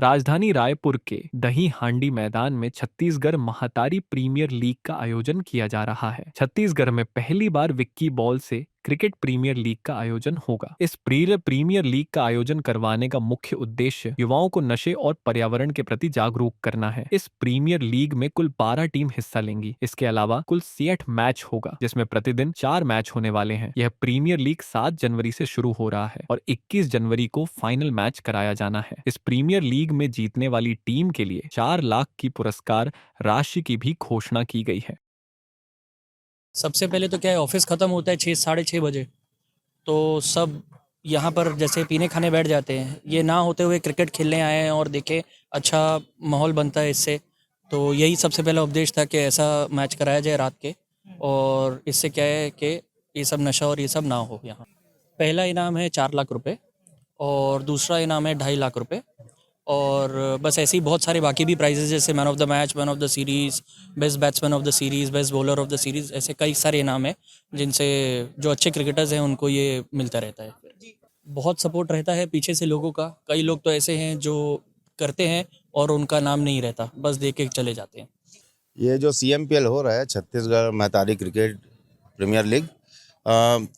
राजधानी रायपुर के दही हांडी मैदान में छत्तीसगढ़ महातारी प्रीमियर लीग का आयोजन किया जा रहा है। छत्तीसगढ़ में पहली बार विक्की बॉल से क्रिकेट प्रीमियर लीग का आयोजन होगा। इस प्रीमियर लीग का आयोजन करवाने का मुख्य उद्देश्य युवाओं को नशे और पर्यावरण के प्रति जागरूक करना है। इस प्रीमियर लीग में कुल 12 टीम हिस्सा लेंगी। इसके अलावा कुल 60 मैच होगा, जिसमें प्रतिदिन 4 मैच होने वाले हैं। यह प्रीमियर लीग 7 जनवरी से शुरू हो रहा है और 21 जनवरी को फाइनल मैच कराया जाना है। इस प्रीमियर लीग में जीतने वाली टीम के लिए 4 लाख की पुरस्कार राशि की भी घोषणा की गई है। सबसे पहले तो क्या है, ऑफिस ख़त्म होता है 6 साढ़े 6 बजे, तो सब यहाँ पर जैसे पीने खाने बैठ जाते हैं। ये ना होते हुए क्रिकेट खेलने आए हैं और देखें, अच्छा माहौल बनता है इससे। तो यही सबसे पहला उपदेश था कि ऐसा मैच कराया जाए रात के, और इससे क्या है कि ये सब नशा और ये सब ना हो यहाँ। पहला इनाम है 4 लाख रुपए और दूसरा इनाम है 2.5 लाख रुपए, और बस ऐसे ही बहुत सारे बाकी भी प्राइजेस, जैसे man of the match, man of the series, best batsman of the series, best bowler of the series, ऐसे कई सारे इनाम हैं जिनसे जो अच्छे क्रिकेटर्स हैं उनको ये मिलता रहता है। बहुत सपोर्ट रहता है पीछे से लोगों का। कई लोग तो ऐसे हैं जो करते हैं और उनका नाम नहीं रहता, बस देख के चले जाते हैं। ये जो CMPL हो रहा है, छत्तीसगढ़ महतारी क्रिकेट प्रीमियर लीग,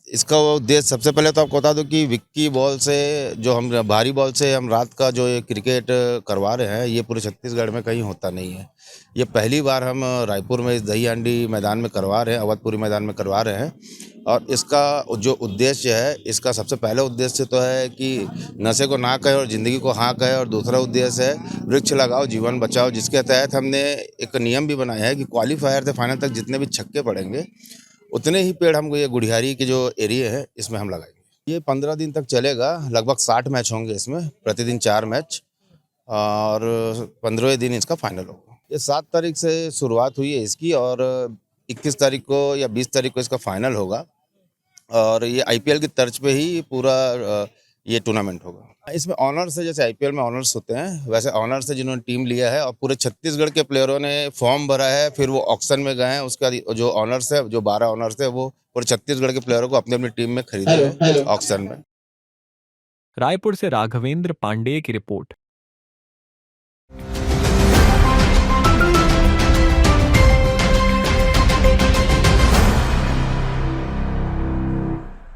इसका उद्देश्य सबसे पहले तो आपको बता दूं कि विक्की बॉल से जो हम भारी बॉल से हम रात का जो ये क्रिकेट करवा रहे हैं, ये पूरे छत्तीसगढ़ में कहीं होता नहीं है। ये पहली बार हम रायपुर में इस दही हांडी मैदान में करवा रहे हैं, अवधपुरी मैदान में करवा रहे हैं। और इसका जो उद्देश्य है, इसका सबसे पहला उद्देश्य तो है कि नशे को ना कहे और ज़िंदगी को हाँ कहे, और दूसरा उद्देश्य है वृक्ष लगाओ जीवन बचाओ, जिसके तहत हमने एक नियम भी बनाया है कि क्वालीफायर से फाइनल तक जितने भी छक्के पड़ेंगे उतने ही पेड़ हमको ये गुढ़ियारी के जो एरिया है इसमें हम लगाएंगे। ये 15 दिन तक चलेगा। लगभग 60 मैच होंगे इसमें, प्रतिदिन 4 मैच, और 15वें दिन इसका फाइनल होगा। ये 7 तारीख से शुरुआत हुई है इसकी, और 21 तारीख को या 20 तारीख को इसका फाइनल होगा। और ये IPL की तर्ज पे ही पूरा ये टूर्नामेंट होगा। इसमें ऑनर्स है, जैसे IPL में ऑनर्स होते हैं वैसे ऑनर्स है जिन्होंने टीम लिया है, और पूरे छत्तीसगढ़ के प्लेयरों ने फॉर्म भरा है, फिर वो ऑक्शन में गए हैं। उसका जो ऑनर्स है, जो 12 ऑनर्स है, वो पूरे छत्तीसगढ़ के प्लेयरों को अपनी अपनी टीम में खरीदे हैं ऑक्शन में। रायपुर से राघवेंद्र पांडेय की रिपोर्ट।